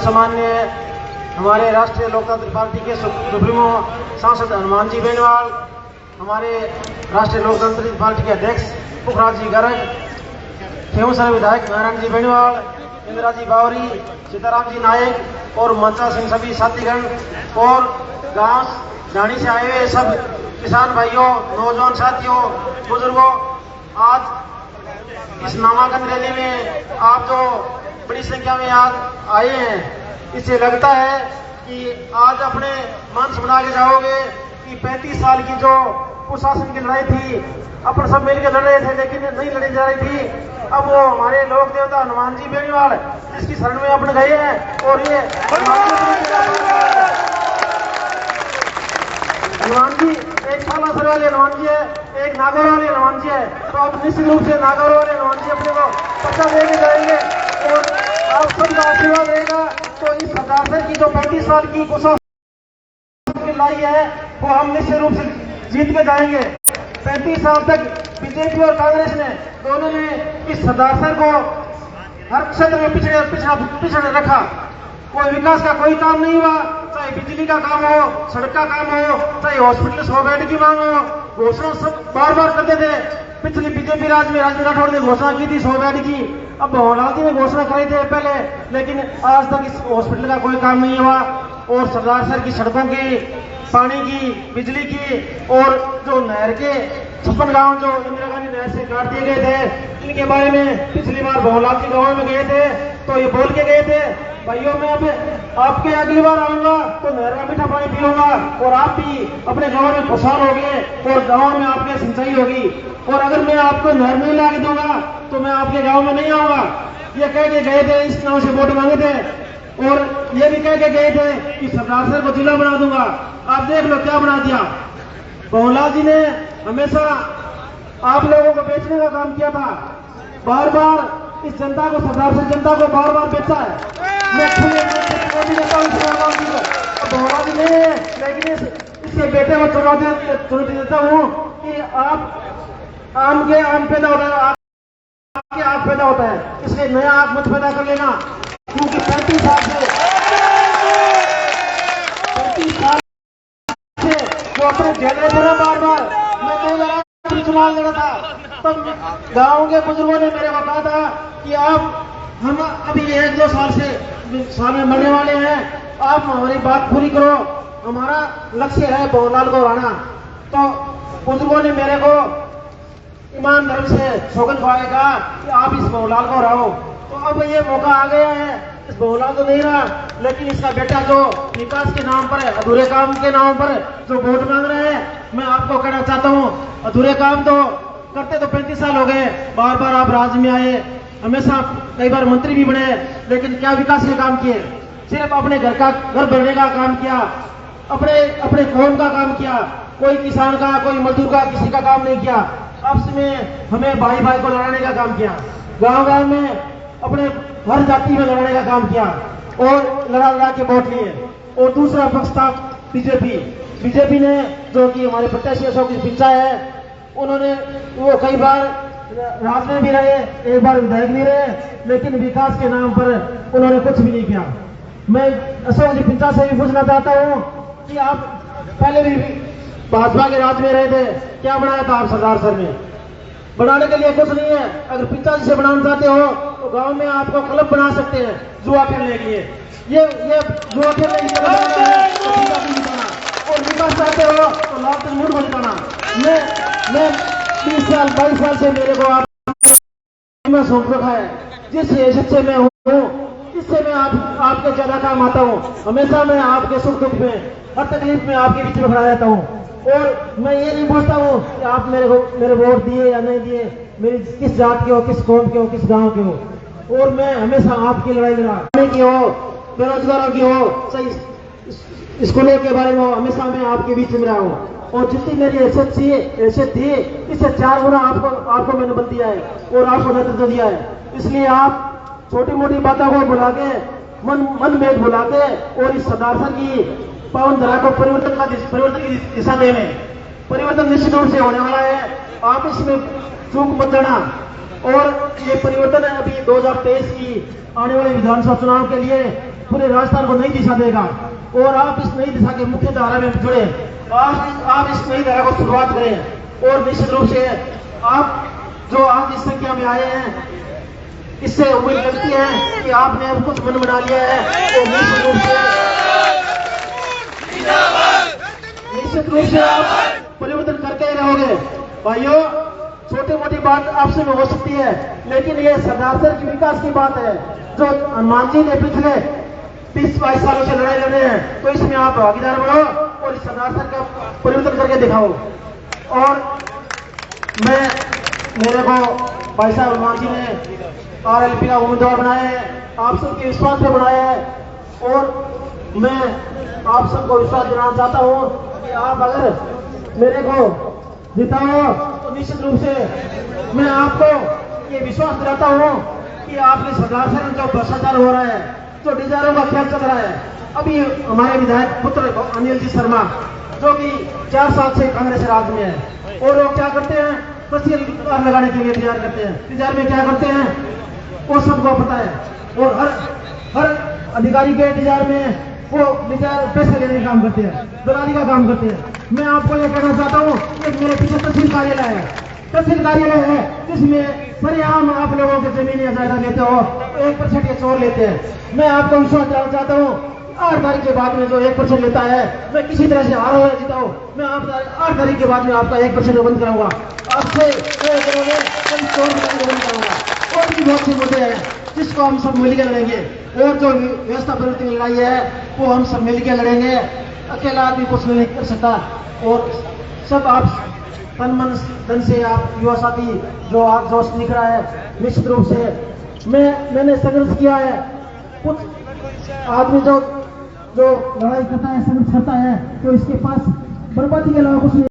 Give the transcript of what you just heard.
सम्मान्य हमारे राष्ट्रीय लोकतांत्रिक पार्टी के सुप्रीमो सांसद हनुमान जी बेनीवाल, हमारे राष्ट्रीय लोकतांत्रिक पार्टी के अध्यक्ष पुखराज जी गर्ग, खेमसर विधायक नारायण जी बेनीवाल, इंदिरा जी बावरी, सीताराम जी नायक और मंचा सिंह सभी साथीगण और गांव झाड़ी से आए हुए सब किसान भाइयों, नौजवान साथियों, बुजुर्गों, आज इस नामांकन रैली में आप जो बड़ी संख्या में आज आए हैं, इससे लगता है कि आज अपने मन से बना के जाओगे कि 35 साल की जो कुशासन की लड़ाई थी, अपन सब मिलकर लड़ रहे थे लेकिन नहीं लड़ी जा रही थी। अब वो हमारे लोक देवता हनुमान जी बेनीवाल जिसकी शरण में अपन गए हैं और ये हनुमान जी एक सालासर वाले हनुमान जी है, एक नागौर वाले हनुमान जी है। तो अब निश्चित रूप से नागौर वाले हनुमान जी अपने को पक्का देके जाएंगे और आप सबका आशीर्वाद रहेगा। तो इस सरकार से की जो 35 साल की कुशासन की लड़ाई है वो हम निश्चित रूप से जीत के जाएंगे। 35 साल तक बीजेपी और कांग्रेस ने दोनों ने इस सरदार को हर क्षेत्र में पिछड़े रखा। कोई विकास का कोई काम नहीं हुआ, चाहे बिजली का काम हो, सड़क का काम हो, चाहे हॉस्पिटल 100 बेड की मांग हो। घोषणा सब बार बार करते थे। पिछली बीजेपी राज में राजेंद्र राठौड़ ने घोषणा की थी 100 बेड की, अब भंवरलाल जी ने घोषणा कराई थे पहले, लेकिन आज तक इस हॉस्पिटल का कोई काम नहीं हुआ। और सरदार सर की सड़कों की, पानी की, बिजली की और जो नहर के 56 गांव जो इंदिरा गांधी नहर से काट दिए गए थे, इनके बारे में पिछली बार भंवरलाल जी गांव में गए थे तो ये बोल के गए थे, भाइयों मैं अब आपके अगली बार आऊंगा तो नहर का मीठा पानी पीऊंगा और आप भी अपने गांव में खुशहाल होंगे और गांव में आपके सिंचाई होगी। और अगर मैं आपको नहर नहीं ला के दूंगा तो मैं आपके गांव में नहीं आऊंगा। ये कह के गए थे, इस नाम से वोट मांगे थे और ये भी कह के गए थे कि सरदार सर को जिला बना दूंगा। आप देख लो क्या बना दिया। भंवरलाल जी ने हमेशा आप लोगों को बेचने का काम किया था, बार बार इस जनता को, सरदार सर जनता को बार बार बेचा है। मैं खुले भी देता हूँ भंवरलाल जी ने, लेकिन इसके बेटे को चुनौती देता हूँ कि आप आम पैदा होता है, आपके आग पैदा होता है, इसलिए नया आग मत पैदा कर लेना। क्योंकि 35 साल से जो अपने जेल में थे बार बार, मैं चुनाव लड़ा था तब गांव के बुजुर्गों ने मेरे को कहा था कि हम अभी 1-2 साल में मरने वाले हैं, आप हमारी बात पूरी करो, हमारा लक्ष्य है भंवरलाल को हराना। तो बुजुर्गों ने मेरे को ईमान धर्म से सौगंध खवाएगा कि आप इस भंवरलाल को हराओ। तो अब ये मौका आ गया है, इस भंवरलाल तो नहीं रहा, लेकिन इसका बेटा जो विकास के नाम पर, अधूरे काम के नाम पर जो वोट मांग रहे हैं, मैं आपको कहना चाहता हूँ अधूरे काम तो करते तो 35 साल हो गए, बार बार आप राज्य में आए, हमेशा कई बार मंत्री भी बने, लेकिन क्या विकास के काम किए? सिर्फ अपने घर बनने का काम किया, अपने कौम का काम किया, कोई किसान का, कोई मजदूर का, किसी का काम नहीं किया। आपस में हमें भाई भाई को लड़ाने का काम किया, गांव गांव में अपने हर जाति में लड़ाने का काम किया और लड़ा के वोट लिए। और दूसरा पक्ष था बीजेपी ने, जो कि हमारे प्रत्याशी अशोक पिंचा है, उन्होंने वो कई बार राज में भी रहे, एक बार विधायक भी रहे, लेकिन विकास के नाम पर उन्होंने कुछ भी नहीं किया। मैं अशोक जी पिंचा से भी पूछना चाहता हूँ कि आप पहले भी भाजपा के राज में रहे थे, क्या बनाया था आप सरदार सर में? बनाने के लिए कुछ नहीं है। अगर पिंचा जी से बनाना चाहते हो तो गांव में आपको क्लब बना सकते हैं जुआ खेलने के लिए। ये जुआ खेलने के लिए और विकास चाहते हो तो लाभ मूड को जिताना। मैं 20 साल 22 साल से मेरे को आप सौंप रखा है, जिस हैसियत से मैं हूँ, इससे मैं आपके ज्यादा काम आता हूँ। हमेशा मैं आपके सुख दुख में, हर तकलीफ में आपके बीच में खड़ा रहता हूँ। और मैं ये नहीं पूछता हूँ कि आप मेरे वोट दिए या नहीं दिए, मेरी किस जात के हो, किस कौम के हो, किस गांव के हो। और मैं हमेशा आपकी लड़ाई लड़ाने की हो, बेरोजगारों की हो, सही स्कूलों के बारे में हो, हमेशा मैं आपके बीच में रहा हूँ। और जितनी मेरी हैसियत थी, इससे 4 गुना आपको मैंने बल दिया है और आपको नेतृत्व दिया है। इसलिए आप छोटी मोटी बातों को भुला के, मन में भुला के और इस सरदार सर की पावन धरा को परिवर्तन की दिशा देने, परिवर्तन निश्चित रूप से होने वाला है। आप इसमें चूक मत जाना। और ये परिवर्तन है अभी 2023 की आने वाले विधानसभा चुनाव के लिए पूरे राजस्थान को नई दिशा देगा और आप इस नई दिशा के मुख्य धारा में जुड़े। आप इस नई धारा को शुरुआत करें और निश्चित रूप से आप जो आज इस संख्या में आए हैं इससे उम्मीद लगती है कि आपने अब कुछ मन बना लिया है तो निश्चित रूप से आप परिवर्तन करके ही रहोगे। भाइयों, छोटी मोटी बात आपसे में हो सकती है लेकिन ये सरदार सर की विकास की बात है जो हनुमान जी ने पिछले 30-22 सालों से लड़ाई लड़ रहे हैं, तो इसमें आप भागीदार बनो और इस सरदार सर का परिवर्तन करके दिखाओ। और मेरे को भाई साहब हनुमान जी ने RLP का उम्मीदवार बनाया है, आप सबके विश्वास पे बनाया है और मैं आप सबको विश्वास दिलाना चाहता हूँ कि आप अगर मेरे को जिताओ तो निश्चित रूप से मैं आपको ये विश्वास दिलाता हूँ कि आपके सरकार से जो भ्रष्टाचार हो रहा है, जो डिजायरों का खेल चल रहा है, अभी हमारे विधायक पुत्र अनिल जी शर्मा जो कि 4 साल से कांग्रेस राज में है और वो क्या करते हैं, तहसील लगाने के लिए इंतजार करते हैं। इंतजार में क्या करते हैं वो सबको पता है और हर अधिकारी के इंतजार में वो विचार पैसे लेने का काम करते हैं, दलाली का काम करते हैं। मैं आपको ये कहना चाहता हूँ कि मेरे पीछे तहसील कार्यालय है, तहसील कार्यालय है जिसमें सरेआम आप लोगों के जमीन जायदाद लेते हो, 1% ये चोर लेते हैं। मैं आपको विश्वास दिलाना चाहता हूँ 8 तारीख के बाद में जो 1% लेता है, मैं किसी तरह से हारो या जीता हूँ, मैं आप 8 तारीख के बाद में आपका 1% बंद कराऊंगा, आपसे चोर बंद कराऊंगा। और भी बहुत से मुद्दे हैं जिसको हम सब मिलकर लड़ेंगे और जो व्यवस्था परिवर्तन की लड़ाई है वो हम सब मिलकर लड़ेंगे। अकेला आदमी कुछ नहीं कर सकता और सब आप तन मन धन से आप युवा साथी जो आप जोश दिख रहा है, निश्चित रूप से मैंने संघर्ष किया है। कुछ आदमी जो लड़ाई करता है, संघर्ष करता है, तो इसके पास बर्बादी के अलावा कुछ नहीं।